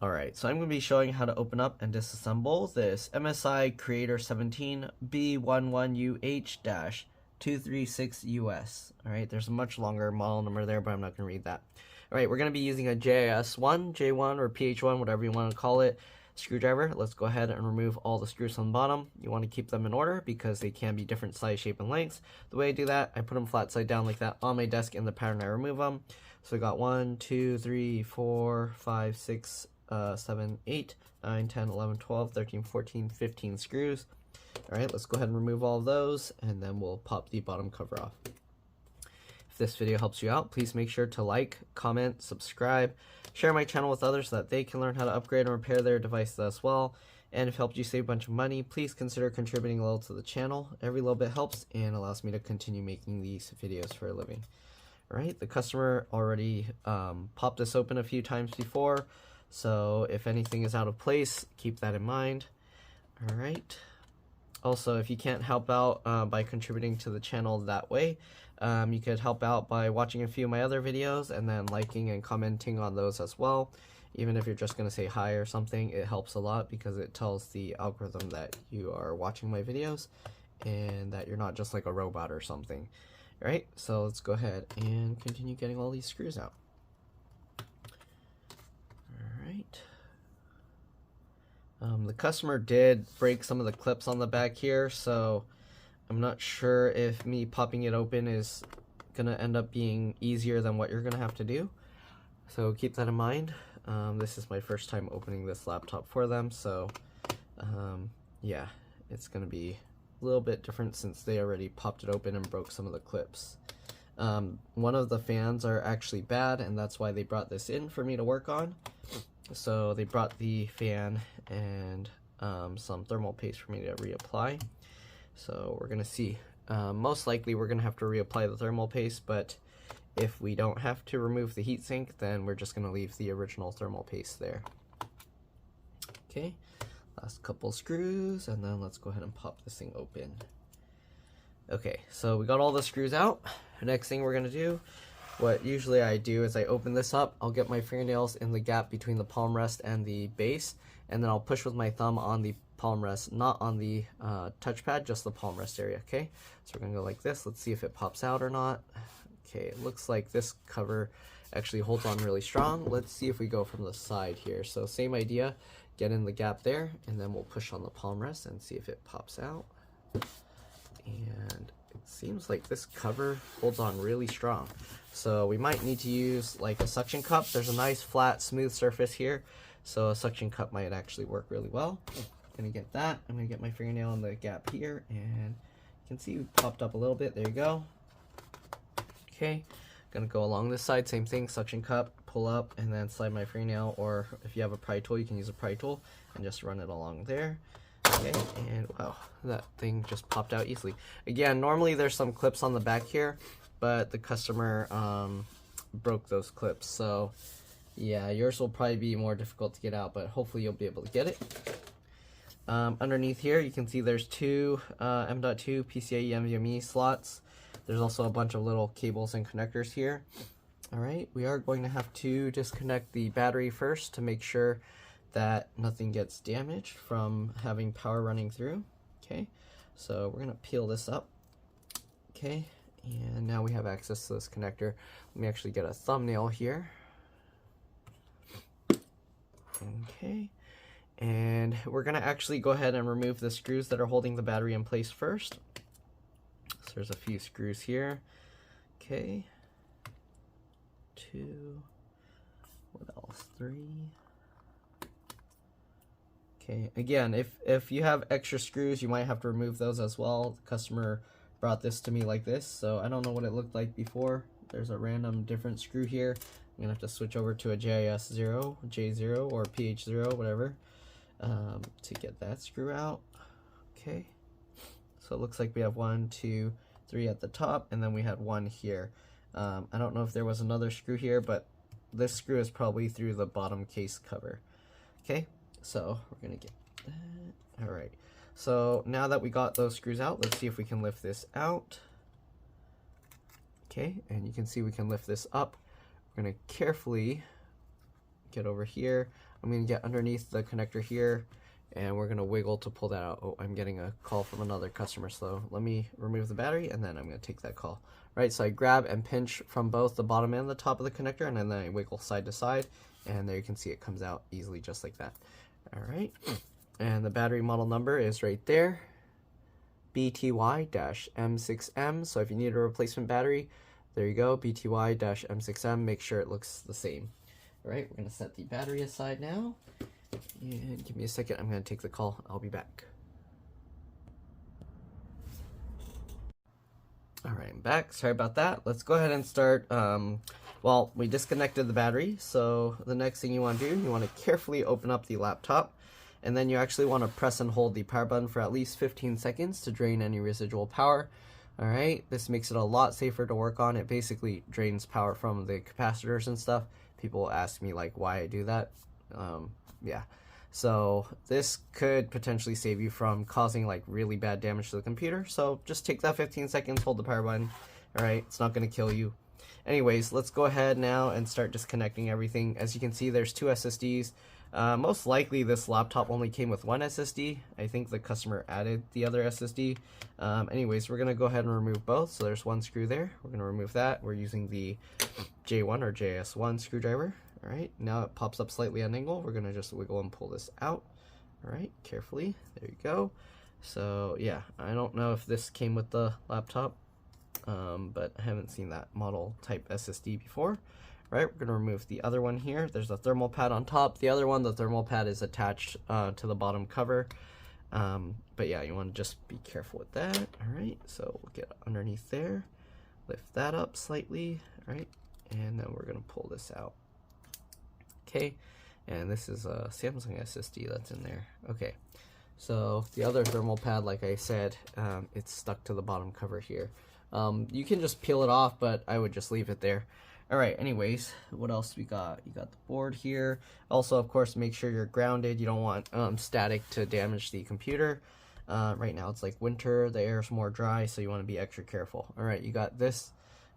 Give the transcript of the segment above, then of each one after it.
Alright, so I'm going to be showing how to open up and disassemble this MSI Creator 17 B11UH-236US. Alright, there's a much longer model number there, but I'm not going to read that. Alright, we're going to be using a JS1, J1, or PH1, whatever you want to call it, screwdriver. Let's go ahead and remove all the screws on the bottom. You want to keep them in order because they can be different size, shape, and lengths. The way I do that, I put them flat side down like that on my desk in the pattern I remove them. So we got 1, 2, 3, 4, 5, 6, 7, 8, 9, 10, 11, 12, 13, 14, 15 screws. Alright, let's go ahead and remove all of those, and then we'll pop the bottom cover off. If this video helps you out, please make sure to like, comment, subscribe, share my channel with others so that they can learn how to upgrade and repair their devices as well. And if it helped you save a bunch of money, please consider contributing a little to the channel. Every little bit helps and allows me to continue making these videos for a living. Alright, the customer already popped this open a few times before, so if anything is out of place, keep that in mind. Alright. Also, if you can't help out by contributing to the channel that way, you could help out by watching a few of my other videos and then liking and commenting on those as well. Even if you're just going to say hi or something, it helps a lot because it tells the algorithm that you are watching my videos and that you're not just like a robot or something. Alright, so let's go ahead and continue getting all these screws out. Alright. The customer did break some of the clips on the back here, so I'm not sure if me popping it open is going to end up being easier than what you're going to have to do. So keep that in mind. This is my first time opening this laptop for them, so yeah, it's going to be a little bit different since they already popped it open and broke some of the clips. One of the fans are actually bad, and that's why they brought this in for me to work on. So they brought the fan and some thermal paste for me to reapply. So we're gonna see. Most likely we're gonna have to reapply the thermal paste, but if we don't have to remove the heatsink, then we're just gonna leave the original thermal paste there. Okay, last couple screws, and then let's go ahead and pop this thing open. Okay, so we got all the screws out. The next thing we're gonna do, what usually I do is I open this up, I'll get my fingernails in the gap between the palm rest and the base, and then I'll push with my thumb on the palm rest, not on the touchpad, just the palm rest area, okay? So we're gonna go like this. Let's see if it pops out or not. Okay, it looks like this cover actually holds on really strong. Let's see if we go from the side here. So same idea, get in the gap there, and then we'll push on the palm rest and see if it pops out. And it seems like this cover holds on really strong. So we might need to use like a suction cup. There's a nice flat smooth surface here, so a suction cup might actually work really well. I'm gonna get that. I'm gonna get my fingernail in the gap here, and you can see it popped up a little bit. There you go. Okay, gonna go along this side, same thing, suction cup, pull up, and then slide my fingernail, or if you have a pry tool, you can use a pry tool and just run it along there. Okay, and wow, that thing just popped out easily. Again, normally there's some clips on the back here, but the customer broke those clips, so yeah, yours will probably be more difficult to get out, but hopefully you'll be able to get it. Underneath here, you can see there's two M.2 PCIe NVMe slots. There's also a bunch of little cables and connectors here. Alright, we are going to have to disconnect the battery first to make sure that nothing gets damaged from having power running through. Okay, so we're going to peel this up. Okay, and now we have access to this connector. Let me actually get a thumbnail here. Okay, and we're going to actually go ahead and remove the screws that are holding the battery in place first. So there's a few screws here. Okay, 2, what else, 3. Okay, again, if you have extra screws, you might have to remove those as well. The customer brought this to me like this, so I don't know what it looked like before. There's a random different screw here. I'm gonna have to switch over to a JS0, J0, or PH0, whatever, to get that screw out. Okay, so it looks like we have 1, 2, 3 at the top, and then we had 1 here. I don't know if there was another screw here, but this screw is probably through the bottom case cover. Okay, so we're gonna get that. Alright, so now that we got those screws out, let's see if we can lift this out. Okay, and you can see we can lift this up. We're gonna carefully get over here. I'm going to get underneath the connector here, and we're going to wiggle to pull that out. Oh, I'm getting a call from another customer, so let me remove the battery, and then I'm going to take that call. Right, so I grab and pinch from both the bottom and the top of the connector, and then I wiggle side to side, and there you can see it comes out easily just like that. All right, and the battery model number is right there, BTY-M6M. So if you need a replacement battery, there you go, BTY-M6M. Make sure it looks the same. All right, we're going to set the battery aside now, and give me a second. I'm going to take the call. I'll be back. All right, I'm back. Sorry about that. Let's go ahead and start. Well, we disconnected the battery, so the next thing you want to do, you want to carefully open up the laptop, and then you actually want to press and hold the power button for at least 15 seconds to drain any residual power. All right, this makes it a lot safer to work on. It basically drains power from the capacitors and stuff. People ask me like why I do that. Yeah. So this could potentially save you from causing like really bad damage to the computer. So just take that 15 seconds, hold the power button. All right, it's not going to kill you. Anyways, let's go ahead now and start disconnecting everything. As you can see, there's 2 SSDs. Most likely this laptop only came with 1 SSD. I think the customer added the other SSD. Anyways, we're going to go ahead and remove both. So there's 1 screw there. We're going to remove that. We're using the J1 or JS1 screwdriver. All right, now it pops up slightly at an angle. We're going to just wiggle and pull this out. All right, carefully. There you go. So yeah, I don't know if this came with the laptop, but I haven't seen that model type SSD before. All right, we're going to remove the other one here. There's a thermal pad on top. The other one, the thermal pad is attached to the bottom cover. But yeah, you want to just be careful with that. All right, so we'll get underneath there, lift that up slightly. All right, and then we're going to pull this out. Okay, and this is a Samsung SSD that's in there. Okay, so the other thermal pad, like I said, it's stuck to the bottom cover here. You can just peel it off, but I would just leave it there. All right, anyways, what else we got? You got the board here. Also, of course, make sure you're grounded. You don't want static to damage the computer. Right now it's like winter, the air is more dry, so you want to be extra careful. All right, you got this.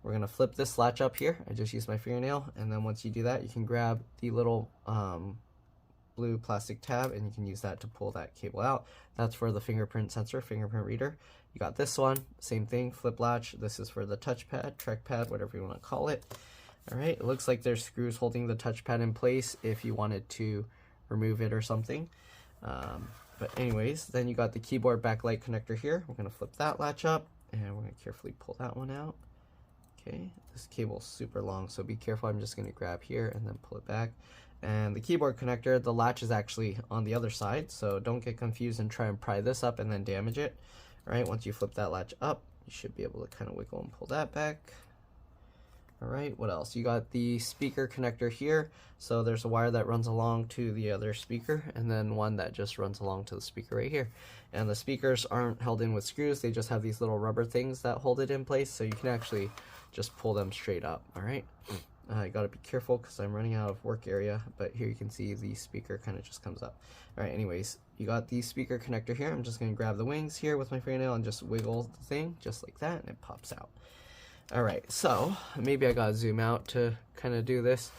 We're going to flip this latch up here. I just used my fingernail, and then once you do that, you can grab the little blue plastic tab, and you can use that to pull that cable out. That's for the fingerprint sensor, fingerprint reader. You got this one, same thing, flip latch. This is for the touchpad, trackpad, whatever you want to call it. All right, it looks like there's screws holding the touchpad in place if you wanted to remove it or something. But anyways, then you got the keyboard backlight connector here. We're going to flip that latch up, and we're going to carefully pull that one out. Okay, this cable's super long, so be careful. I'm just going to grab here and then pull it back. And the keyboard connector, the latch is actually on the other side, so don't get confused and try and pry this up and then damage it. All right, once you flip that latch up, you should be able to kind of wiggle and pull that back. All right, what else? You got the speaker connector here. So there's a wire that runs along to the other speaker, and then one that just runs along to the speaker right here. And the speakers aren't held in with screws. They just have these little rubber things that hold it in place, so you can actually just pull them straight up. All right, you got to be careful because I'm running out of work area, but here you can see the speaker kind of just comes up. All right, anyways, you got the speaker connector here. I'm just going to grab the wings here with my fingernail and just wiggle the thing just like that, and it pops out. All right, so maybe I gotta zoom out to kind of do this.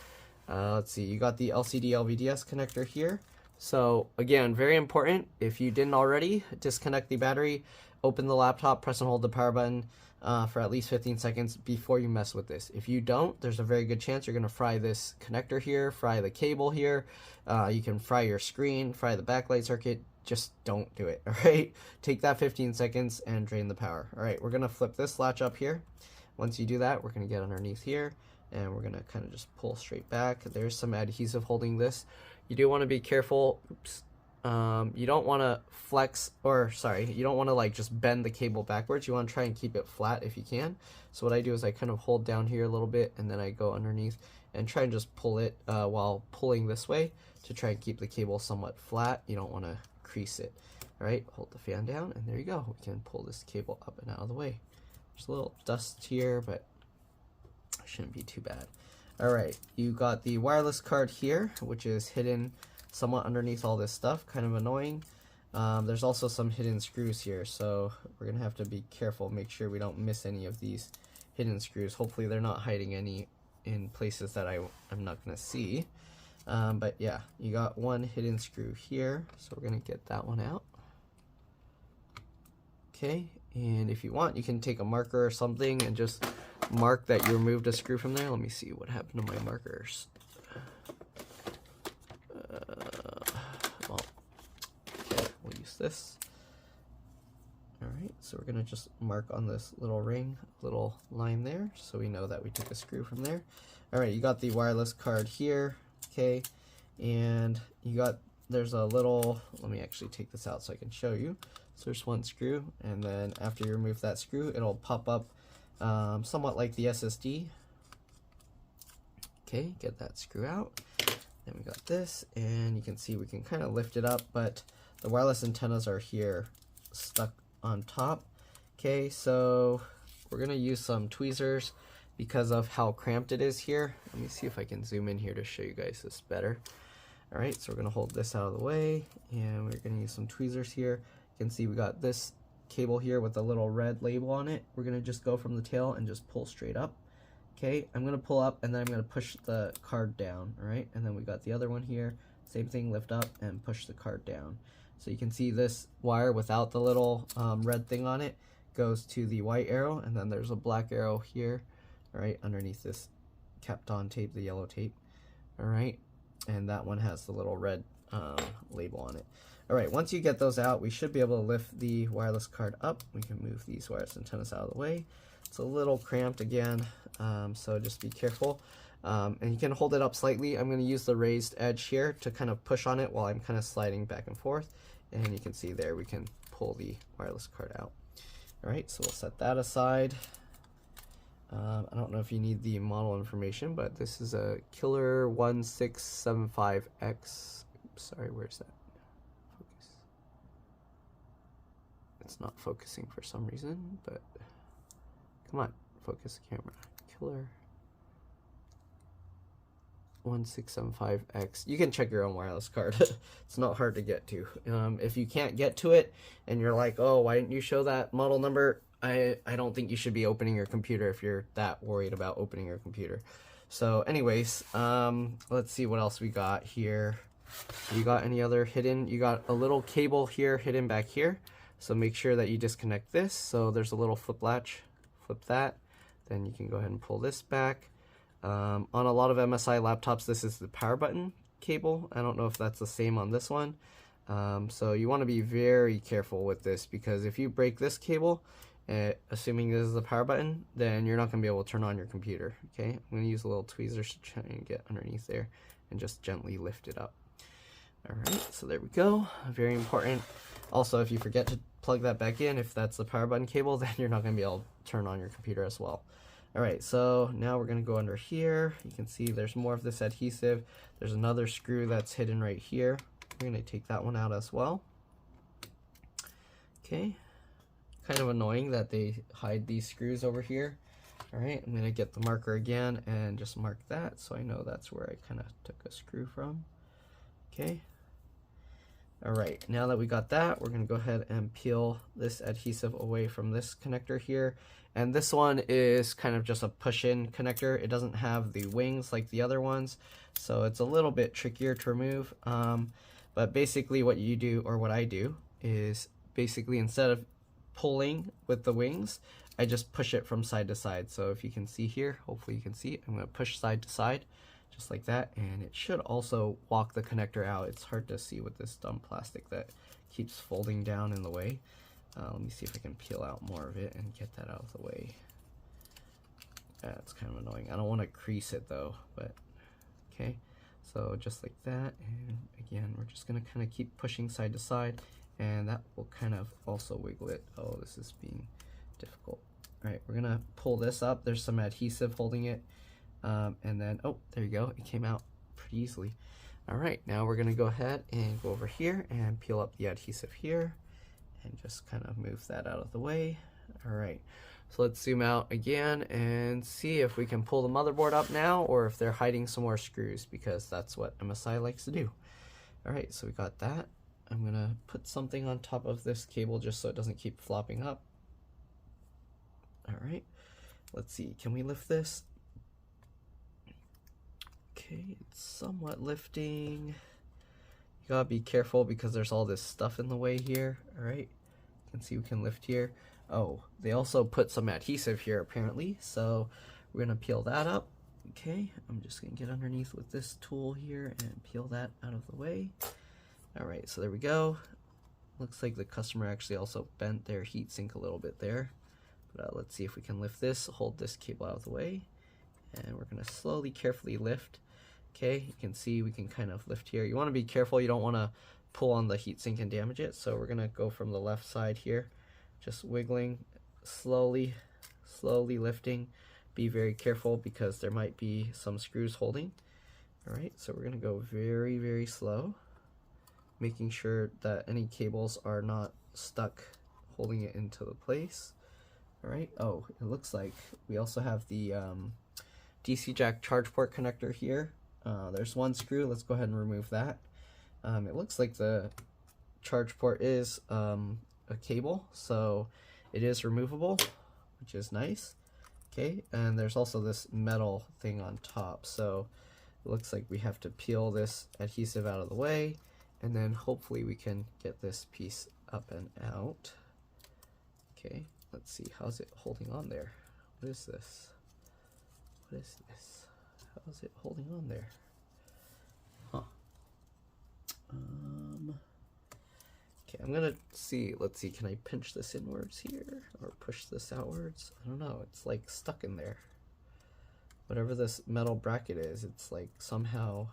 Let's see, you got the LCD LVDS connector here. So again, very important, if you didn't already, disconnect the battery, open the laptop, press and hold the power button for at least 15 seconds before you mess with this. If you don't, there's a very good chance you're gonna fry this connector here, fry the cable here, you can fry your screen, fry the backlight circuit. Just don't do it, all right? Take that 15 seconds and drain the power. All right, we're gonna flip this latch up here. Once you do that, we're going to get underneath here, and we're going to kind of just pull straight back. There's some adhesive holding this. You do want to be careful. Oops. You don't want to flex, or sorry, you don't want to like just bend the cable backwards. You want to try and keep it flat if you can. So what I do is I kind of hold down here a little bit, and then I go underneath and try and just pull it while pulling this way to try and keep the cable somewhat flat. You don't want to crease it. All right, hold the fan down, and there you go. We can pull this cable up and out of the way. There's a little dust here, but shouldn't be too bad. All right, you got the wireless card here, which is hidden somewhat underneath all this stuff, kind of annoying. There's also some hidden screws here, so we're gonna have to be careful, make sure we don't miss any of these hidden screws. Hopefully they're not hiding any in places that I'm not gonna see. But yeah, you got one hidden screw here, so we're gonna get that one out. Okay, and if you want, you can take a marker or something and just mark that you removed a screw from there. Let me see what happened to my markers. Well, okay, we'll use this. Alright, so we're going to just mark on this little ring, little line there, so we know that we took a screw from there. Alright, you got the wireless card here, okay, and you got, there's a little, let me actually take this out so I can show you. So there's one screw, and then after you remove that screw, it'll pop up somewhat like the SSD. Okay, get that screw out. Then we got this, and you can see we can kind of lift it up, but the wireless antennas are here stuck on top. Okay, so we're gonna use some tweezers because of how cramped it is here. Let me see if I can zoom in here to show you guys this better. All right, so we're gonna hold this out of the way, and we're gonna use some tweezers here. You can see we got this cable here with a little red label on it. We're gonna just go from the tail and just pull straight up. Okay, I'm gonna pull up and then I'm gonna push the card down, all right? And then we got the other one here, same thing, lift up and push the card down. So you can see this wire without the little red thing on it goes to the white arrow, and then there's a black arrow here, all right, underneath this kept on tape, the yellow tape, all right? And that one has the little red label on it. All right, once you get those out, we should be able to lift the wireless card up. We can move these wireless antennas out of the way. It's a little cramped again, so just be careful. And you can hold it up slightly. I'm going to use the raised edge here to kind of push on it while I'm kind of sliding back and forth. And you can see there we can pull the wireless card out. All right, so we'll set that aside. I don't know if you need the model information, but this is a Killer 1675X. Oops, sorry, where's that? Focus. It's not focusing for some reason, but come on, focus the camera. Killer 1675X. You can check your own wireless card. It's not hard to get to. If you can't get to it and you're like, oh, why didn't you show that model number? I don't think you should be opening your computer if you're that worried about opening your computer. So anyways, let's see what else we got here. You got any other hidden? You got a little cable here hidden back here. So make sure that you disconnect this. So there's a little flip latch. Flip that. Then you can go ahead and pull this back. On a lot of MSI laptops, this is the power button cable. I don't know if that's the same on this one. So you want to be very careful with this, because if you break this cable, assuming this is the power button, then you're not going to be able to turn on your computer. Okay, I'm going to use a little tweezers to try and get underneath there and just gently lift it up. Alright, so there we go. Very important. Also, if you forget to plug that back in, if that's the power button cable, then you're not going to be able to turn on your computer as well. Alright, so now we're going to go under here. You can see there's more of this adhesive. There's another screw that's hidden right here. We're going to take that one out as well. Okay, kind of annoying that they hide these screws over here. Alright, I'm going to get the marker again and just mark that so I know that's where I kind of took a screw from. Okay. Alright, now that we got that, we're going to go ahead and peel this adhesive away from this connector here. And this one is kind of just a push-in connector. It doesn't have the wings like the other ones, so it's a little bit trickier to remove. But basically what you do, or what I do, is basically instead of pulling with the wings, I just push it from side to side. So if you can see here, hopefully you can see it, I'm going to push side to side, just like that, and it should also walk the connector out. It's hard to see with this dumb plastic that keeps folding down in the way. Let me see if I can peel out more of it and get that out of the way. That's kind of annoying. I don't want to crease it though, but okay. So just like that, and again, we're just going to kind of keep pushing side to side, and that will kind of also wiggle it. Oh, this is being difficult. All right, we're going to pull this up. There's some adhesive holding it. And then, oh, there you go. It came out pretty easily. All right, now we're going to go ahead and go over here and peel up the adhesive here and just kind of move that out of the way. All right, so let's zoom out again and see if we can pull the motherboard up now, or if they're hiding some more screws, because that's what MSI likes to do. All right, so we got that. I'm going to put something on top of this cable just so it doesn't keep flopping up. All right, let's see. Can we lift this? Okay, it's somewhat lifting. You gotta be careful because there's all this stuff in the way here. All right, you can see we can lift here. Oh, they also put some adhesive here apparently, so we're gonna peel that up. Okay, I'm just gonna get underneath with this tool here and peel that out of the way. All right, so there we go. Looks like the customer actually also bent their heatsink a little bit there. But let's see if we can lift this, hold this cable out of the way, and we're gonna slowly, carefully lift. Okay, you can see we can kind of lift here. You wanna be careful, you don't wanna pull on the heatsink and damage it. So we're gonna go from the left side here, just wiggling, slowly lifting. Be very careful because there might be some screws holding. All right, so we're gonna go very, very slow, making sure that any cables are not stuck holding it into the place. All right, oh, it looks like we also have the DC jack charge port connector here. There's one screw, let's go ahead and remove that. It looks like the charge port is a cable, so it is removable, which is nice. Okay, and there's also this metal thing on top, so it looks like we have to peel this adhesive out of the way, and then hopefully we can get this piece up and out. Okay, let's see, how's it holding on there? What is this? What is this? How is it holding on there? Huh. Okay, I'm gonna see, let's see, can I pinch this inwards here or push this outwards? I don't know, it's like stuck in there. Whatever this metal bracket is, it's like somehow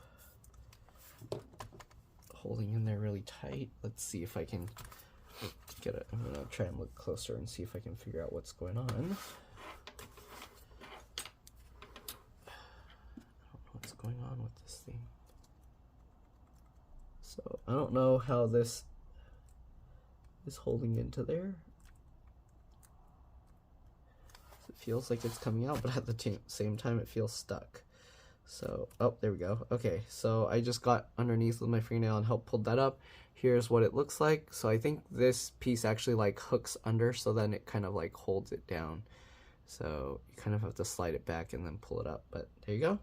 holding in there really tight. Let's see if I can get it. I'm gonna try and look closer and see if I can figure out what's going on. I don't know what's going on with this thing. So I don't know how this is holding into there. It feels like it's coming out, but at the same time it feels stuck. So, oh, there we go. Okay, so I just got underneath with my fingernail and helped pull that up. Here's what it looks like. So I think this piece actually like hooks under, so then it kind of like holds it down. So you kind of have to slide it back and then pull it up, but there you go.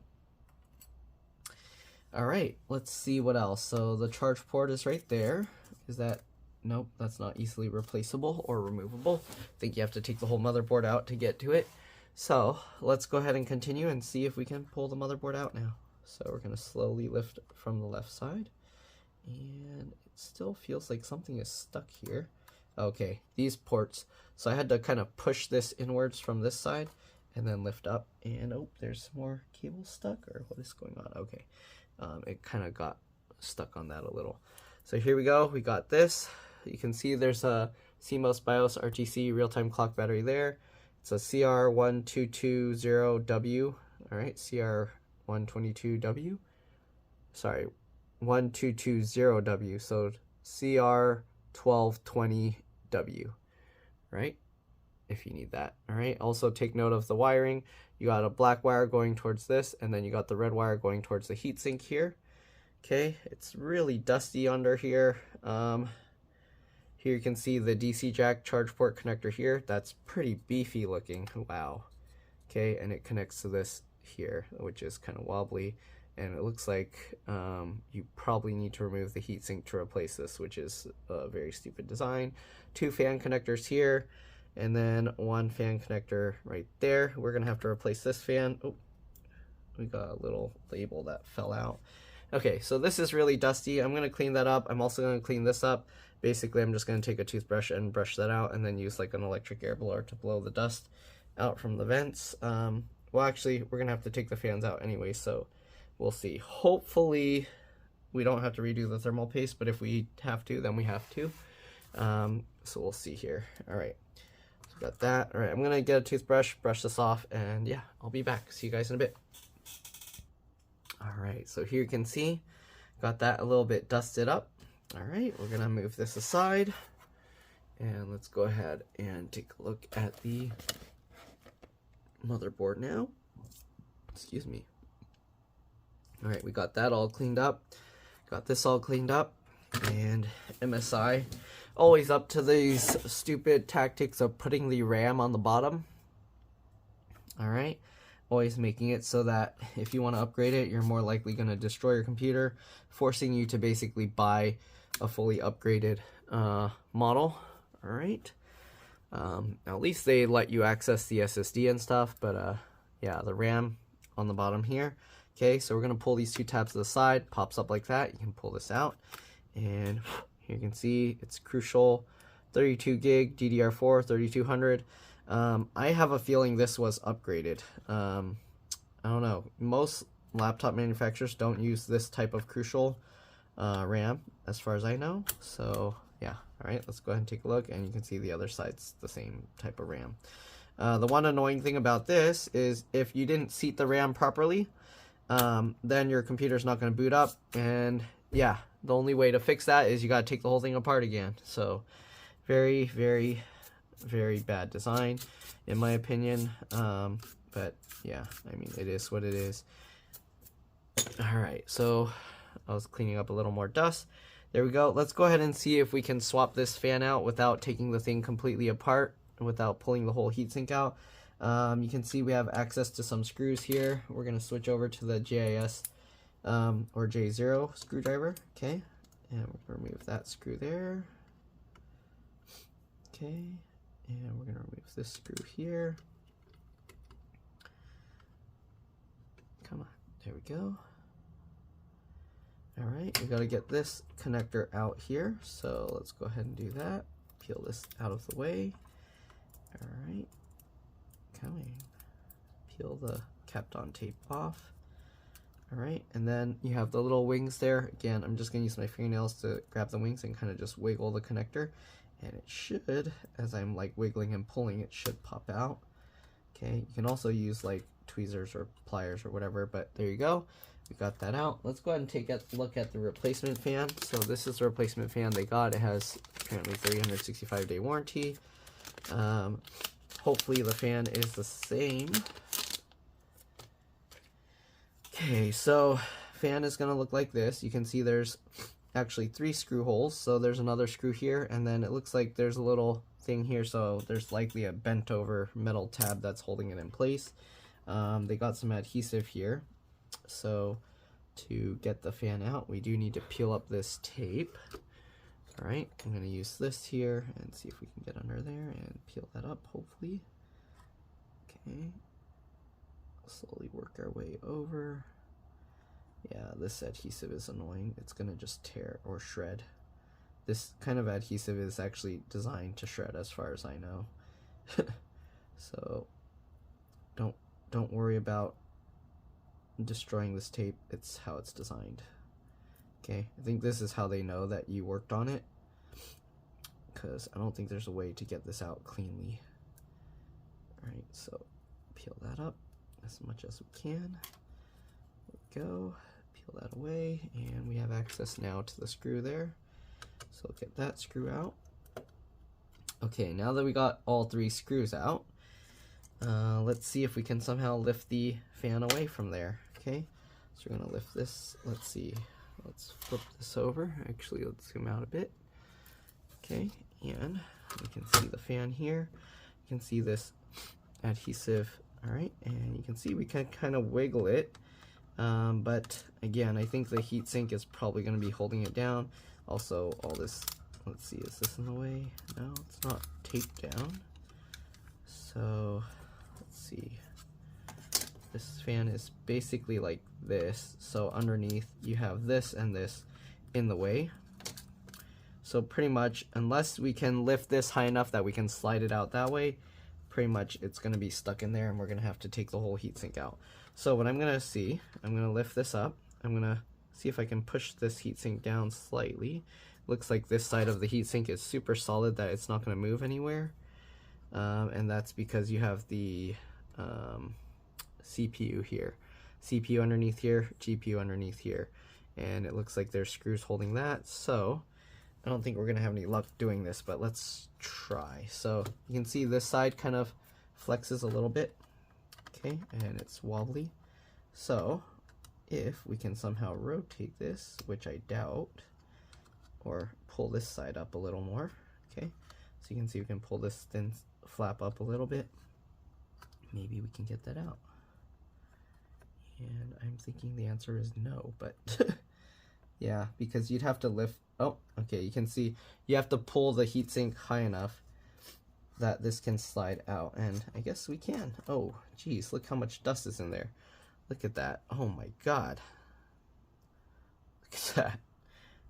All right, let's see what else. So the charge port is right there. Is that, nope, that's not easily replaceable or removable. I think you have to take the whole motherboard out to get to it. So let's go ahead and continue and see if we can pull the motherboard out now. So we're gonna slowly lift from the left side, and it still feels like something is stuck here. Okay, these ports. So I had to kind of push this inwards from this side and then lift up, and oh, there's more cable stuck, or what is going on? Okay, it kind of got stuck on that a little. So here we go, we got this. You can see there's a CMOS BIOS RTC real-time clock battery there. It's a CR1220W, all right, CR122W, sorry, 1220W, so CR1220W, right, if you need that, all right. Also take note of the wiring. You got a black wire going towards this, and then you got the red wire going towards the heatsink here. Okay, it's really dusty under here. Here you can see the DC jack charge port connector here. That's pretty beefy looking, wow. Okay, and it connects to this here, which is kind of wobbly. And it looks like you probably need to remove the heatsink to replace this, which is a very stupid design. 2 fan connectors here, and then 1 fan connector right there. We're gonna have to replace this fan. Oh, we got a little label that fell out. Okay, so this is really dusty. I'm gonna clean that up. I'm also gonna clean this up. Basically, I'm just gonna take a toothbrush and brush that out, and then use like an electric air blower to blow the dust out from the vents. Well, actually, we're gonna have to take the fans out anyway, so we'll see. Hopefully, we don't have to redo the thermal paste, but if we have to, then we have to. So we'll see here. All right, so got that. All right, I'm gonna get a toothbrush, brush this off, and yeah, I'll be back. See you guys in a bit. All right, so here you can see, got that a little bit dusted up. All right, we're gonna move this aside, and let's go ahead and take a look at the motherboard now. Excuse me. All right, we got that all cleaned up, got this all cleaned up, and MSI, always up to these stupid tactics of putting the RAM on the bottom. All right, always making it so that if you want to upgrade it, you're more likely going to destroy your computer, forcing you to basically buy a fully upgraded model. All right. At least they let you access the SSD and stuff, but yeah, the RAM on the bottom here. Okay, so we're going to pull these two tabs to the side, pops up like that. You can pull this out, and you can see it's Crucial 32 gig DDR4 3200. I have a feeling this was upgraded. I don't know. Most laptop manufacturers don't use this type of Crucial RAM, as far as I know. So yeah, all right, let's go ahead and take a look, and you can see the other side's the same type of RAM. The one annoying thing about this is if you didn't seat the RAM properly, then your computer's not going to boot up, and yeah, the only way to fix that is you got to take the whole thing apart again. So very, very, very bad design, in my opinion. But yeah, I mean, it is what it is. All right, so I was cleaning up a little more dust. There we go. Let's go ahead and see if we can swap this fan out without taking the thing completely apart, without pulling the whole heatsink out. You can see we have access to some screws here. We're going to switch over to the JIS or J0 screwdriver. Okay, and we're going to remove that screw there. Okay, and we're going to remove this screw here. Come on, there we go. All right, we got to get this connector out here, so let's go ahead and do that. Peel this out of the way. All right, coming. Peel the Kapton tape off. All right, and then you have the little wings there. Again, I'm just gonna use my fingernails to grab the wings and kind of just wiggle the connector, and it should, as I'm like wiggling and pulling, it should pop out. Okay, you can also use like tweezers or pliers or whatever, but there you go. We got that out. Let's go ahead and take a look at the replacement fan. So this is the replacement fan they got. It has apparently 365-day warranty. Hopefully the fan is the same. Okay, so fan is gonna look like this. You can see there's actually 3 screw holes. So there's another screw here, and then it looks like there's a little thing here. So there's likely a bent over metal tab that's holding it in place. They got some adhesive here. So to get the fan out, we do need to peel up this tape. All right, I'm going to use this here and see if we can get under there and peel that up, hopefully. Okay, slowly work our way over. Yeah, this adhesive is annoying. It's going to just tear or shred. This kind of adhesive is actually designed to shred, as far as I know. So don't worry about destroying this tape. It's how it's designed. Okay, I think this is how they know that you worked on it, because I don't think there's a way to get this out cleanly. Alright, so peel that up as much as we can. There we go. Peel that away, and we have access now to the screw there. So we'll get that screw out. Okay, now that we got all 3 screws out, let's see if we can somehow lift the fan away from there. Okay, so we're gonna lift this. Let's see. Let's flip this over. Actually, let's zoom out a bit. Okay, and you can see the fan here. You can see this adhesive. All right, and you can see we can kind of wiggle it. But again, I think the heatsink is probably going to be holding it down. Also, all this. Let's see. Is this in the way? No, it's not taped down. So let's see. This fan is basically like this, so underneath you have this and this in the way. So pretty much, unless we can lift this high enough that we can slide it out that way, pretty much it's going to be stuck in there, and we're going to have to take the whole heatsink out. So what I'm going to see, I'm going to lift this up. I'm going to see if I can push this heatsink down slightly. Looks like this side of the heatsink is super solid, that it's not going to move anywhere. And that's because you have the CPU here, CPU underneath here, GPU underneath here, and it looks like there's screws holding that. So I don't think we're gonna have any luck doing this, but let's try. So you can see this side kind of flexes a little bit, okay, and it's wobbly. So if we can somehow rotate this, which I doubt, or pull this side up a little more, okay, so you can see we can pull this thin flap up a little bit. Maybe we can get that out. And I'm thinking the answer is no, but yeah, because you'd have to lift. Oh, okay, you can see you have to pull the heatsink high enough that this can slide out, and I guess we can. Oh, geez, look how much dust is in there. Look at that. Oh my god. Look at that.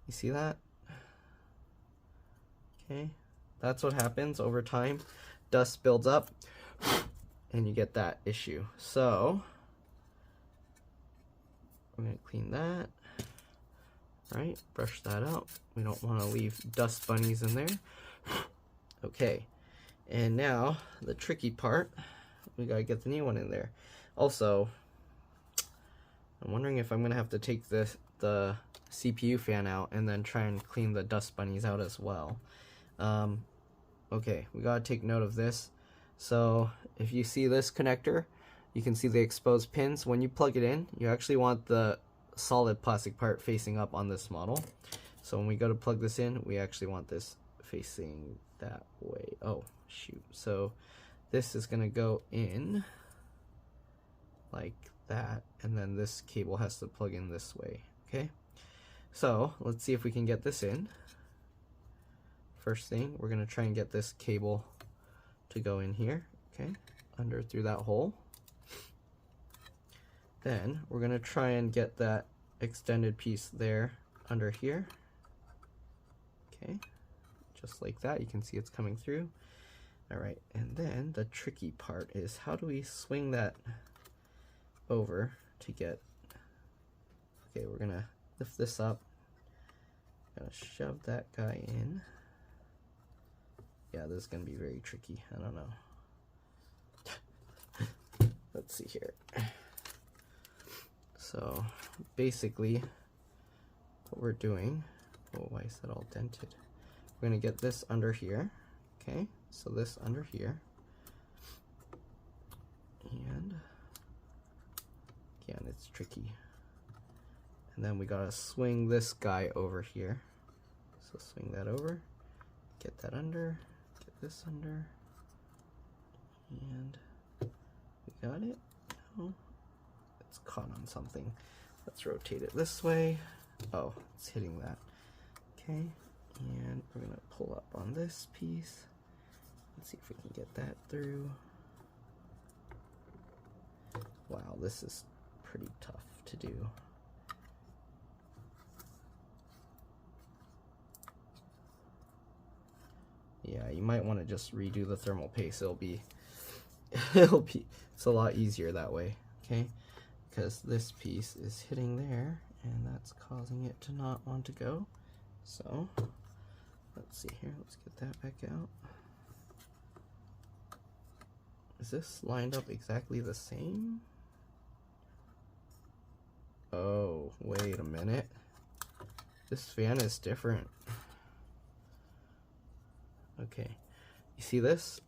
You see that? Okay, that's what happens over time. Dust builds up, and you get that issue. So we're gonna clean that. Right, brush that out. We don't want to leave dust bunnies in there. Okay, and now the tricky part, we gotta get the new one in there. Also, I'm wondering if I'm gonna have to take the CPU fan out and then try and clean the dust bunnies out as well. Okay, we gotta take note of this. So if you see this connector, you can see the exposed pins. When you plug it in, you actually want the solid plastic part facing up on this model. So when we go to plug this in, we actually want this facing that way. Oh shoot, so this is gonna go in like that, and then this cable has to plug in this way. Okay, so let's see if we can get this in. First thing, we're gonna try and get this cable to go in here, okay, under through that hole. Then we're gonna try and get that extended piece there under here. Okay, just like that. You can see it's coming through. All right, and then the tricky part is how do we swing that over to get, okay, we're gonna lift this up, gonna shove that guy in. Yeah, this is gonna be very tricky. I don't know. Let's see here. So basically what we're doing, oh, why is that all dented? We're gonna get this under here. Okay, so this under here, and again, it's tricky. And then we gotta swing this guy over here. So swing that over, get that under, get this under, and we got it. No, it's caught on something. Let's rotate it this way. Oh, it's hitting that. Okay, and we're gonna pull up on this piece. Let's see if we can get that through. Wow, this is pretty tough to do. Yeah, you might want to just redo the thermal paste. It's a lot easier that way, okay? Because this piece is hitting there, and that's causing it to not want to go. So, let's see here, let's get that back out. Is this lined up exactly the same? Oh, wait a minute. This fan is different. Okay, you see this?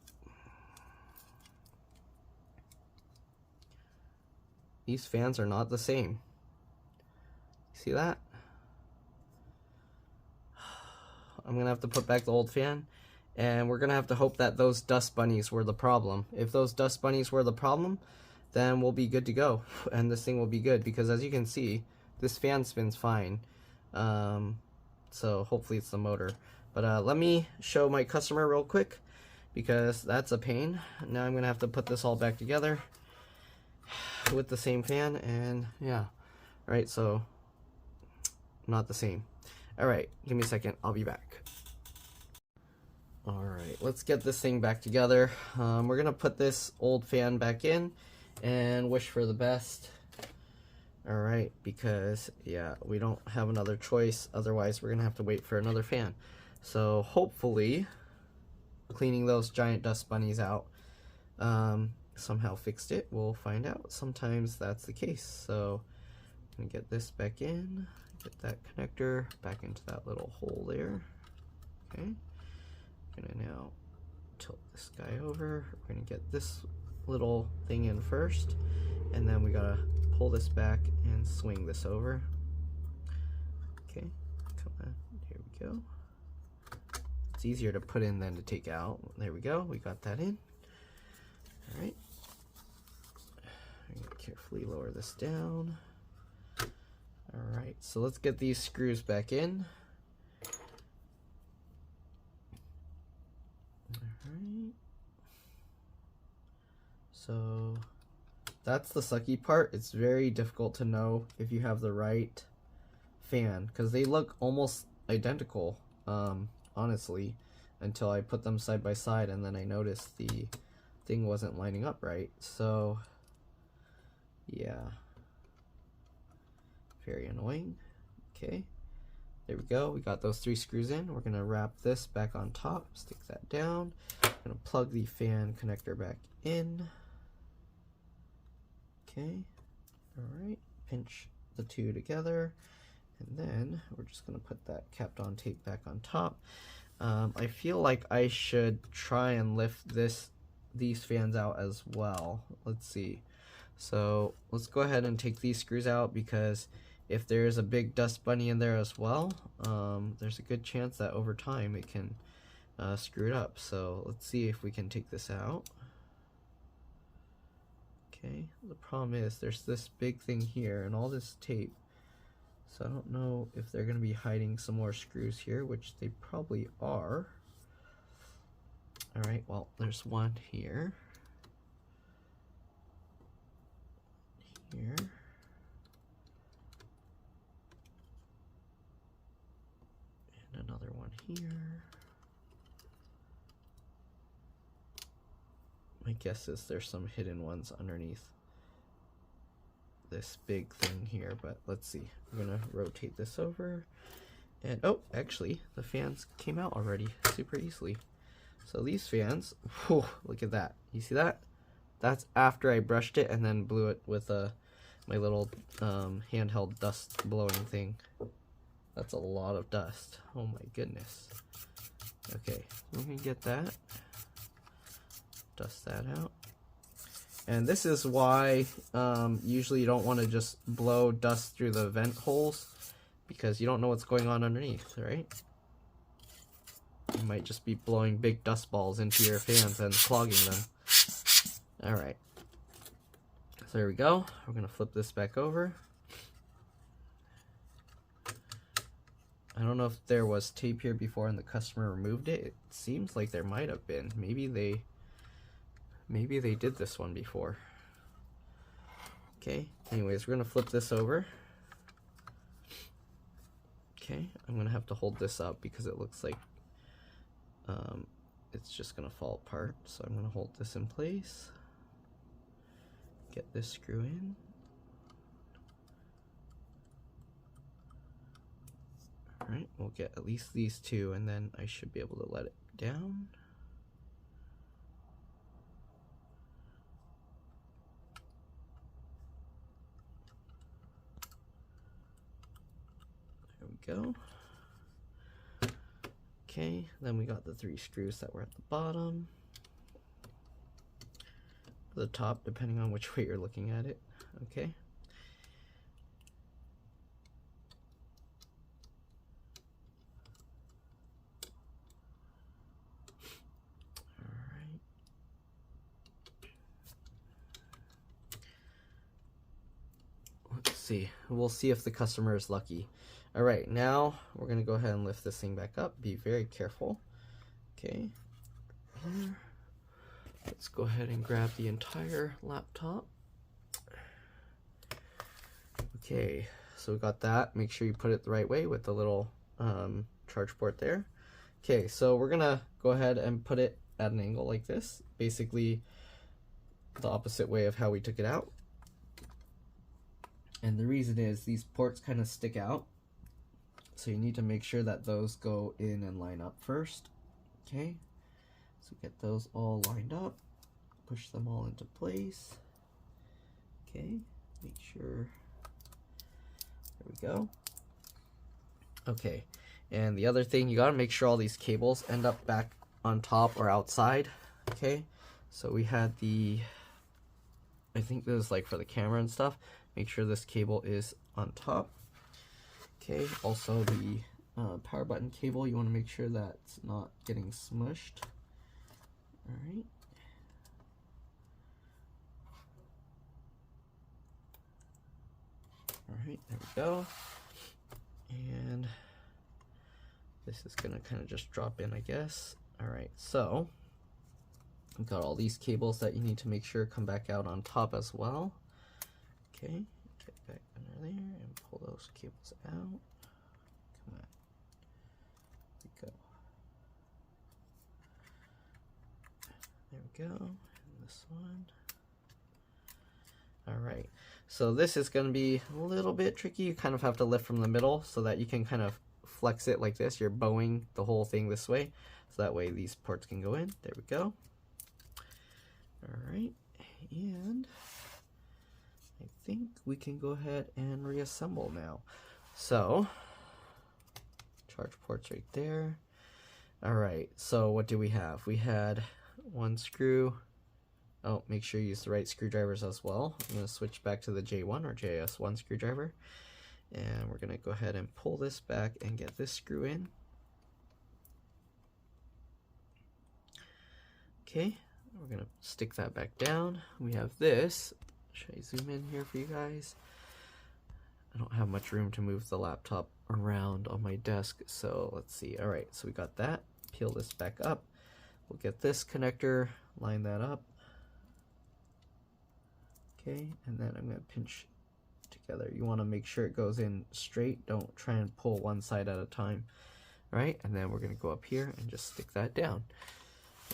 These fans are not the same. See that? I'm gonna have to put back the old fan, and we're gonna have to hope that those dust bunnies were the problem. If those dust bunnies were the problem, then we'll be good to go, and this thing will be good, because as you can see, this fan spins fine. So hopefully it's the motor. But let me show my customer real quick, because that's a pain. Now I'm gonna have to put this all back together with the same fan, and yeah, right, so not the same. All right, give me a second, I'll be back. All right, let's get this thing back together. We're gonna put this old fan back in and wish for the best. All right, because yeah, we don't have another choice, otherwise we're gonna have to wait for another fan. So hopefully cleaning those giant dust bunnies out somehow fixed it. We'll find out. Sometimes that's the case. So I'm gonna get this back in, get that connector back into that little hole there. Okay, gonna now tilt this guy over. We're gonna get this little thing in first, and then we gotta pull this back and swing this over. Okay, come on, here we go. It's easier to put in than to take out. There we go, we got that in. All right, I'm gonna carefully lower this down. Alright, so let's get these screws back in. Alright. So that's the sucky part. It's very difficult to know if you have the right fan because they look almost identical, honestly, until I put them side by side and then I noticed the thing wasn't lining up right. So yeah, very annoying. Okay, there we go. We got those 3 screws in. We're gonna wrap this back on top, stick that down. I'm gonna plug the fan connector back in. Okay, alright, pinch the 2 together, and then we're just going to put that capped on tape back on top. I feel like I should try and lift these fans out as well. Let's see. So let's go ahead and take these screws out because if there's a big dust bunny in there as well, there's a good chance that over time it can screw it up. So let's see if we can take this out. Okay, the problem is there's this big thing here and all this tape, so I don't know if they're going to be hiding some more screws here, which they probably are. Alright, well, there's one here, and another one here. My guess is there's some hidden ones underneath this big thing here, but let's see. I'm gonna rotate this over, and oh, actually, the fans came out already super easily. So these fans, whew, look at that. You see that? That's after I brushed it and then blew it with my little handheld dust blowing thing. That's a lot of dust. Oh my goodness. Okay, we can get that. Dust that out. And this is why usually you don't want to just blow dust through the vent holes, because you don't know what's going on underneath, right? You might just be blowing big dust balls into your fans and clogging them. Alright. So there we go. We're going to flip this back over. I don't know if there was tape here before and the customer removed it. It seems like there might have been. Maybe they did this one before. Okay, anyways, we're gonna flip this over. Okay, I'm gonna have to hold this up because it looks like it's just gonna fall apart. So I'm gonna hold this in place. Get this screw in. Alright, we'll get at least these 2 and then I should be able to let it down. Go. Okay, then we got the 3 screws that were at the bottom, the top, depending on which way you're looking at it. Okay. Alright. Let's see. We'll see if the customer is lucky. Alright, now we're going to go ahead and lift this thing back up. Be very careful. Okay. Let's go ahead and grab the entire laptop. Okay, so we got that. Make sure you put it the right way with the little charge port there. Okay, so we're going to go ahead and put it at an angle like this. Basically the opposite way of how we took it out. And the reason is these ports kind of stick out. So you need to make sure that those go in and line up first. Okay, so get those all lined up, push them all into place. Okay, make sure, there we go. Okay, and the other thing, you gotta make sure all these cables end up back on top or outside. Okay, so we had the, I think this is like for the camera and stuff, make sure this cable is on top. Okay, also the power button cable, you want to make sure that it's not getting smushed. Alright. Alright, there we go. And this is gonna kind of just drop in, I guess. Alright, so we've got all these cables that you need to make sure come back out on top as well. Okay, get back under there and pull those cables out. Come on. There we go. There we go. And this one. Alright, so this is going to be a little bit tricky. You kind of have to lift from the middle so that you can kind of flex it like this. You're bowing the whole thing this way, so that way these ports can go in. There we go. Alright, and I think we can go ahead and reassemble now. So, charge ports right there. Alright, so what do we have? We had one screw. Oh, make sure you use the right screwdrivers as well. I'm going to switch back to the J1 or JS1 screwdriver. And we're going to go ahead and pull this back and get this screw in. Okay, we're going to stick that back down. We have this. Should I zoom in here for you guys? I don't have much room to move the laptop around on my desk, so let's see. All right, so we got that. Peel this back up. We'll get this connector, line that up. Okay, and then I'm going to pinch together. You want to make sure it goes in straight. Don't try and pull one side at a time. Right, and then we're going to go up here and just stick that down.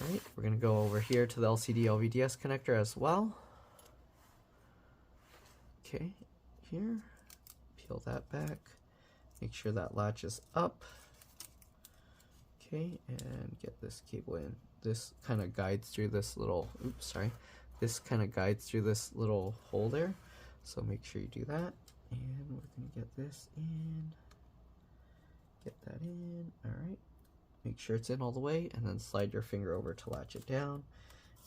All right, we're going to go over here to the LCD LVDS connector as well. Okay, here, peel that back. Make sure that latch is up. Okay, and get this cable in. This kind of guides through this little, oops, sorry. This kind of guides through this little hole there. So make sure you do that. And we're going to get this in. Get that in. Alright. Make sure it's in all the way. And then slide your finger over to latch it down.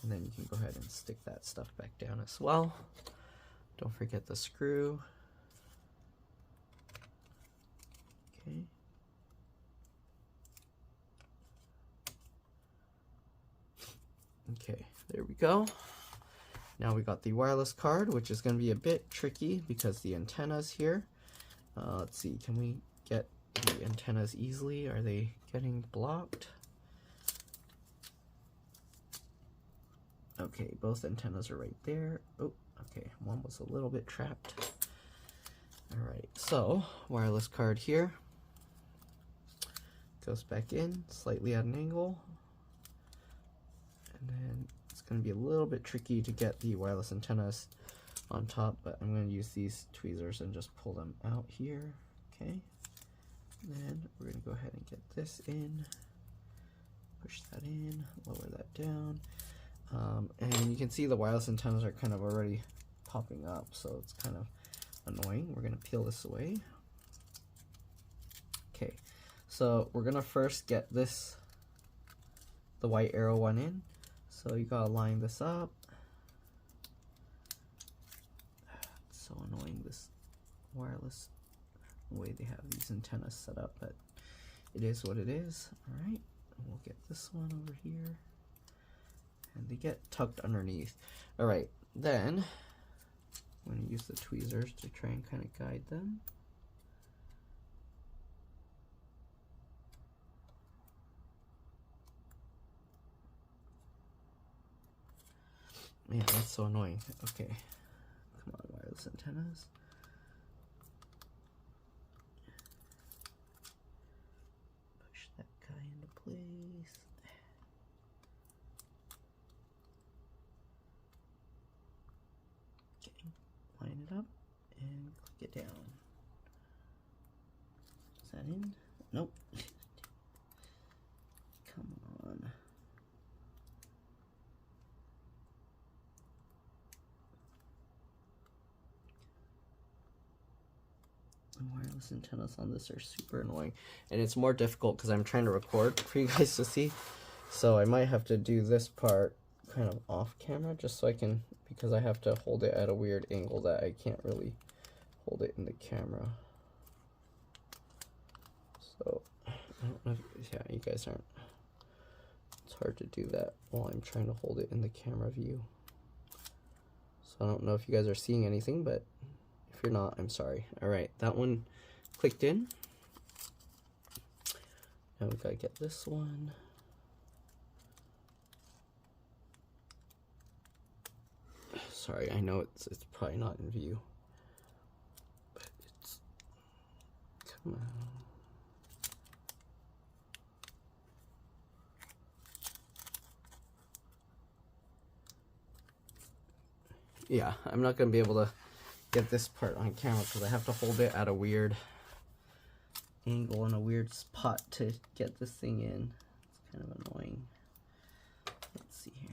And then you can go ahead and stick that stuff back down as well. Don't forget the screw. Okay. Okay, there we go. Now we got the wireless card, which is going to be a bit tricky because the antenna's here. Let's see, can we get the antennas easily? Are they getting blocked? Okay, both antennas are right there. Oh, okay, one was a little bit trapped. Alright, so wireless card here. Goes back in, slightly at an angle. And then it's going to be a little bit tricky to get the wireless antennas on top, but I'm going to use these tweezers and just pull them out here. Okay. And then we're going to go ahead and get this in. Push that in, lower that down. And you can see the wireless antennas are kind of already popping up, so it's kind of annoying. We're going to peel this away. Okay, so we're going to first get this, the white arrow one in. So you gotta line this up. It's so annoying, this wireless, the way they have these antennas set up, but it is what it is. Alright, we'll get this one over here. And they get tucked underneath. Alright, then I'm going to use the tweezers to try and kind of guide them. Man, that's so annoying. Okay, come on, wireless antennas. Push that guy into place. Okay, line it up and click it down. Is that in? Nope. Come on. Wireless antennas on this are super annoying, and it's more difficult because I'm trying to record for you guys to see, so I might have to do this part kind of off camera just so I can, because I have to hold it at a weird angle that I can't really hold it in the camera. So I don't know if, yeah, you guys aren't, it's hard to do that while I'm trying to hold it in the camera view, so I don't know if you guys are seeing anything, but if you're not, I'm sorry. All right, that one clicked in. Now we gotta get this one. Sorry, I know it's probably not in view, but it's, come on. Yeah, I'm not gonna be able to get this part on camera because I have to hold it at a weird angle and a weird spot to get this thing in. It's kind of annoying. Let's see here.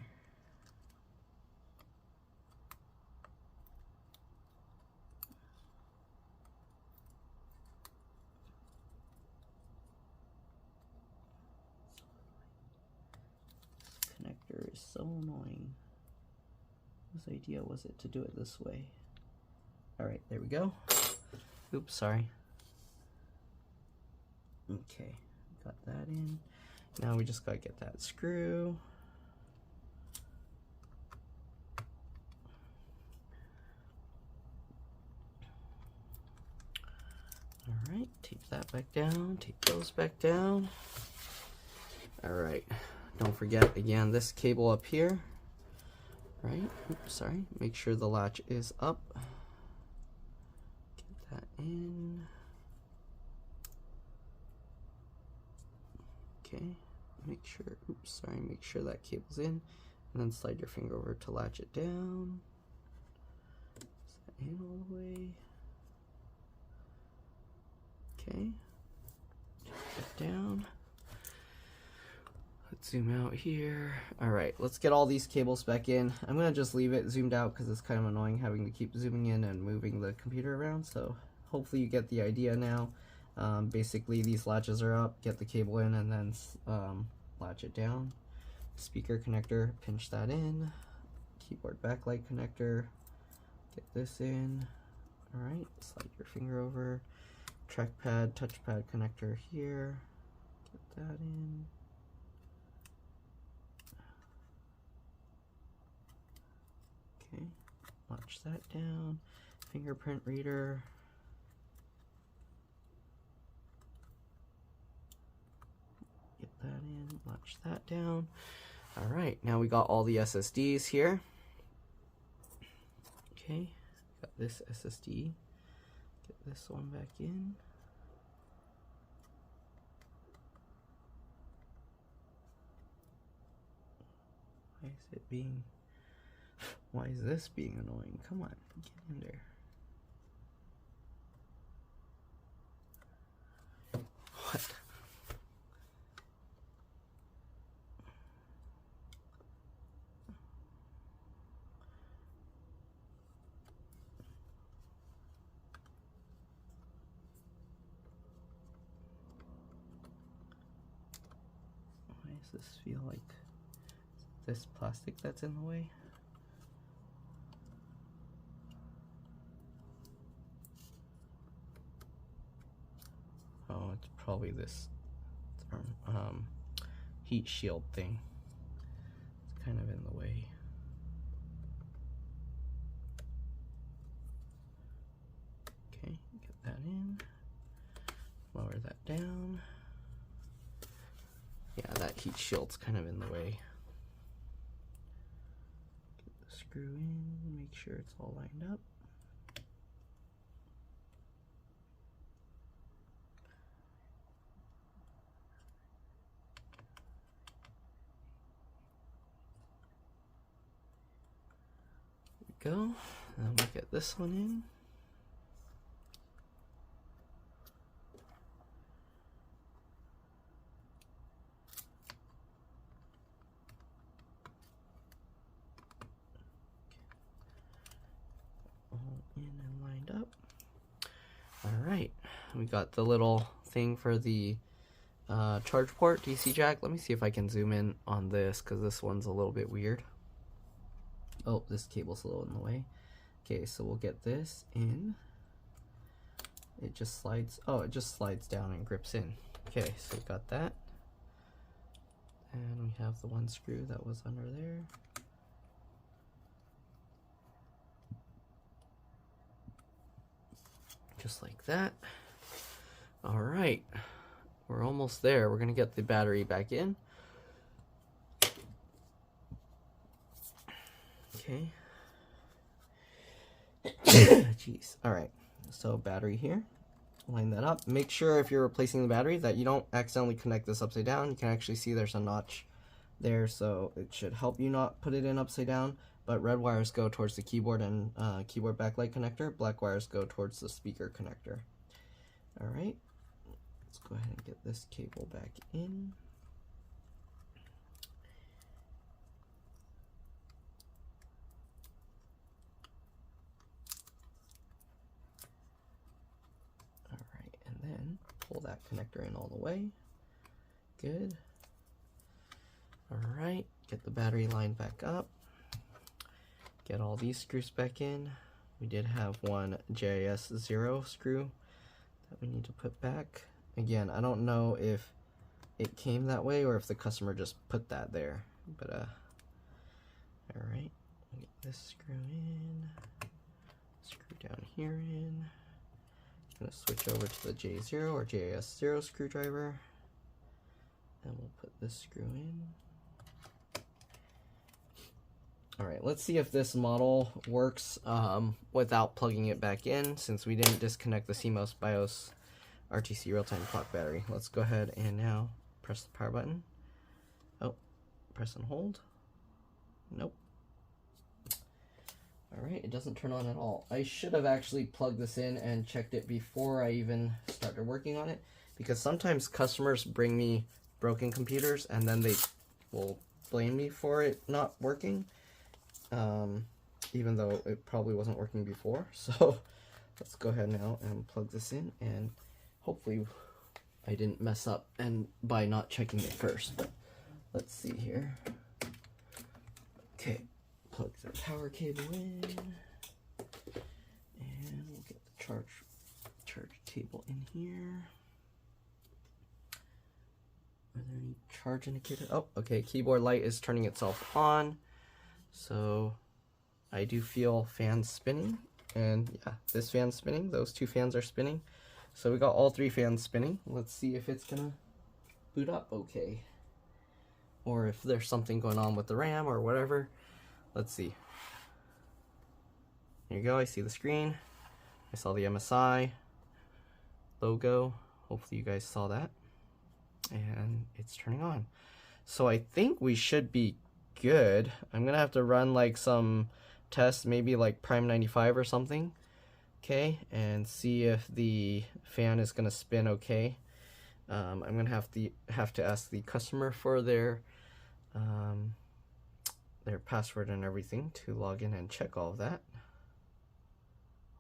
This connector is so annoying. Whose idea was it to do it this way? Alright, there we go. Oops, sorry. Okay, got that in. Now we just gotta get that screw. Alright, tape that back down, tape those back down. Alright, don't forget again this cable up here. Right, oops, sorry, make sure the latch is up. Get that in. Okay, make sure, oops, sorry, make sure that cable's in, and then slide your finger over to latch it down. Is that in all the way? Okay, get down. Let's zoom out here. All right, let's get all these cables back in. I'm gonna just leave it zoomed out because it's kind of annoying having to keep zooming in and moving the computer around. So hopefully you get the idea now. Basically these latches are up, get the cable in and then latch it down. Speaker connector, pinch that in. Keyboard backlight connector, get this in. All right, slide your finger over. Trackpad, touchpad connector here, get that in. Okay, latch that down. Fingerprint reader. Get that in, latch that down. All right, now we got all the SSDs here. Okay, got this SSD. Get this one back in. Why is this being annoying? Come on, get in there. What? Why does this feel like this plastic that's in the way? Oh, it's probably this heat shield thing. It's kind of in the way. Okay, get that in. Lower that down. Yeah, that heat shield's kind of in the way. Get the screw in, make sure it's all lined up. There we go. Then we'll get this one in. Alright, we got the little thing for the charge port, DC jack. Let me see if I can zoom in on this because this one's a little bit weird. Oh, this cable's a little in the way. Okay, so we'll get this in. It just slides, oh, it just slides down and grips in. Okay, so we got that. And we have the one screw that was under there. just like that. All right, we're almost there. We're gonna get the battery back in. Okay. Jeez. All right, so battery here. Line that up. Make sure if you're replacing the battery that you don't accidentally connect this upside down. You can actually see there's a notch there, so it should help you not put it in upside down. But red wires go towards the keyboard and keyboard backlight connector. Black wires go towards the speaker connector. All right, let's go ahead and get this cable back in. All right, and then pull that connector in all the way. Good. All right, get the battery line back up. Get all these screws back in. We did have one JIS 0 screw that we need to put back. Again, I don't know if it came that way or if the customer just put that there. But all right, get this screw in. Screw down here in. I'm gonna switch over to the J0 or JIS 0 screwdriver, and we'll put this screw in. All right, let's see if this model works without plugging it back in, since we didn't disconnect the CMOS BIOS RTC real-time clock battery. Let's go ahead and now press the power button. Oh, press and hold. Nope. All right, it doesn't turn on at all. I should have actually plugged this in and checked it before I even started working on it, because sometimes customers bring me broken computers and then they will blame me for it not working. Even though it probably wasn't working before. So let's go ahead now and plug this in, and hopefully I didn't mess up and by not checking it first. But let's see here. Okay, plug the power cable in, and we'll get the charge cable in here. Are there any charge indicators? Oh, okay, keyboard light is turning itself on. So I do feel fans spinning, and yeah, this fan's spinning, those two fans are spinning. So we got all three fans spinning. Let's see if it's gonna boot up okay, or if there's something going on with the RAM or whatever. Let's see. Here you go, I see the screen. I saw the MSI logo. Hopefully you guys saw that. And it's turning on. So I think we should be good. I'm gonna have to run like some tests, maybe like Prime 95 or something, okay, and see if the fan is gonna spin okay. I'm gonna have to ask the customer for their password and everything to log in and check all of that.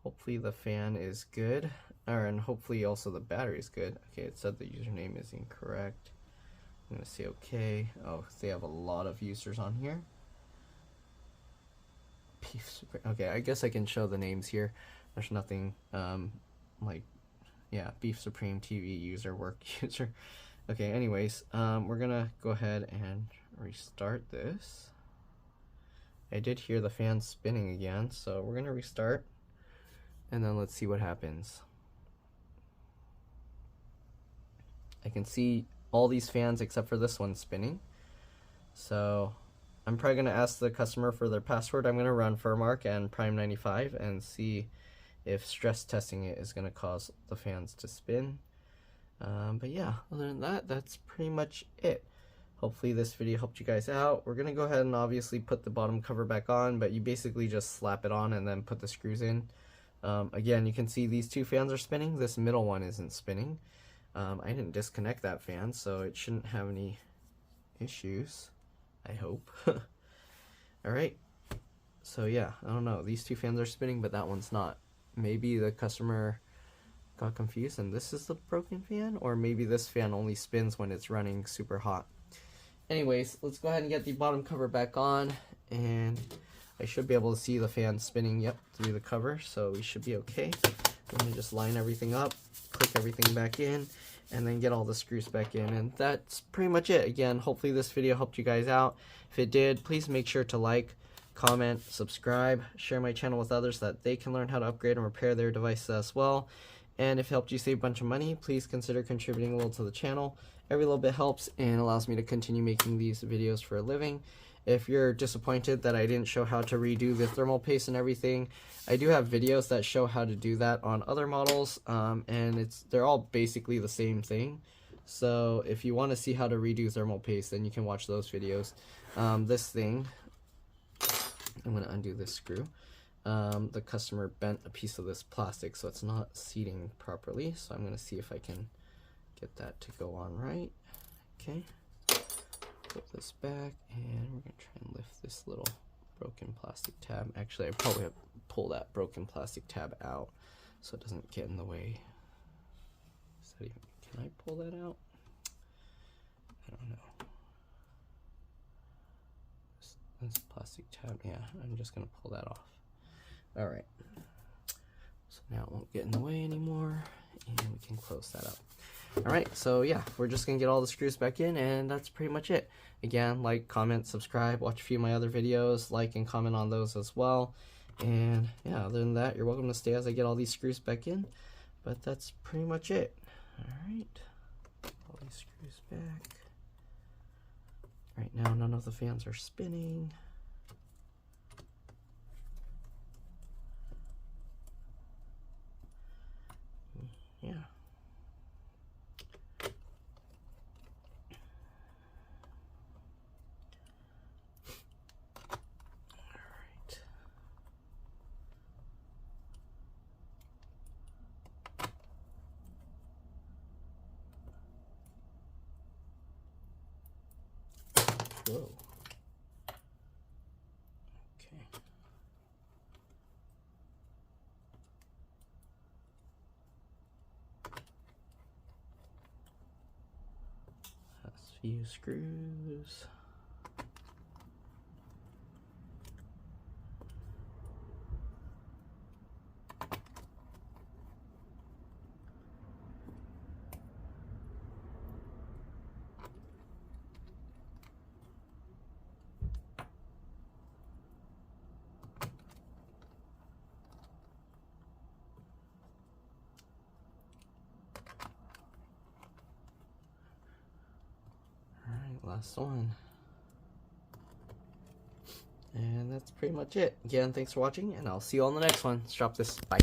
Hopefully the fan is good, and hopefully also the battery is good. Okay, it said the username is incorrect. I'm gonna say okay. Oh, they have a lot of users on here. Okay, I guess I can show the names here. There's nothing like, yeah, Beef Supreme TV user, work user. Okay, anyways, we're gonna go ahead and restart this. I did hear the fan spinning again, so we're gonna restart, and then let's see what happens. I can see all these fans except for this one spinning. So I'm probably going to ask the customer for their password. I'm going to run Firmark and Prime 95 and see if stress testing it is going to cause the fans to spin. But yeah, other than that, that's pretty much it. Hopefully this video helped you guys out. We're going to go ahead and obviously put the bottom cover back on, but you basically just slap it on and then put the screws in. Again, you can see these two fans are spinning. This middle one isn't spinning. I didn't disconnect that fan, so it shouldn't have any issues, I hope. Alright, so yeah, I don't know, these two fans are spinning, but that one's not. Maybe the customer got confused and this is the broken fan, or maybe this fan only spins when it's running super hot. Anyways, let's go ahead and get the bottom cover back on, and I should be able to see the fan spinning, yep, through the cover, so we should be okay. Let me just line everything up, click everything back in, and then get all the screws back in, and that's pretty much it. Again, hopefully this video helped you guys out. If it did, please make sure to like, comment, subscribe, share my channel with others so that they can learn how to upgrade and repair their devices as well. And if it helped you save a bunch of money, please consider contributing a little to the channel. Every little bit helps and allows me to continue making these videos for a living. If you're disappointed that I didn't show how to redo the thermal paste and everything, I do have videos that show how to do that on other models, and they're all basically the same thing. So if you want to see how to redo thermal paste, then you can watch those videos. This thing, I'm going to undo this screw. The customer bent a piece of this plastic, so it's not seating properly. So I'm going to see if I can get that to go on right. Okay. Put this back, and we're going to try and lift this little broken plastic tab. Actually, I probably have to pull that broken plastic tab out so it doesn't get in the way. Is that even, can I pull that out? I don't know. This plastic tab, yeah, I'm just going to pull that off. Alright, so now it won't get in the way anymore, and we can close that up. Alright, so yeah, we're just going to get all the screws back in, and that's pretty much it. Again, like, comment, subscribe, watch a few of my other videos, like and comment on those as well. And yeah, other than that, you're welcome to stay as I get all these screws back in, but that's pretty much it. Alright, all these screws back. Right now, none of the fans are spinning. Yeah. Alright. Whoa. Okay. That's a few screws. Last one. And that's pretty much it. Again, thanks for watching, and I'll see you on the next one. Let's drop this. Bye.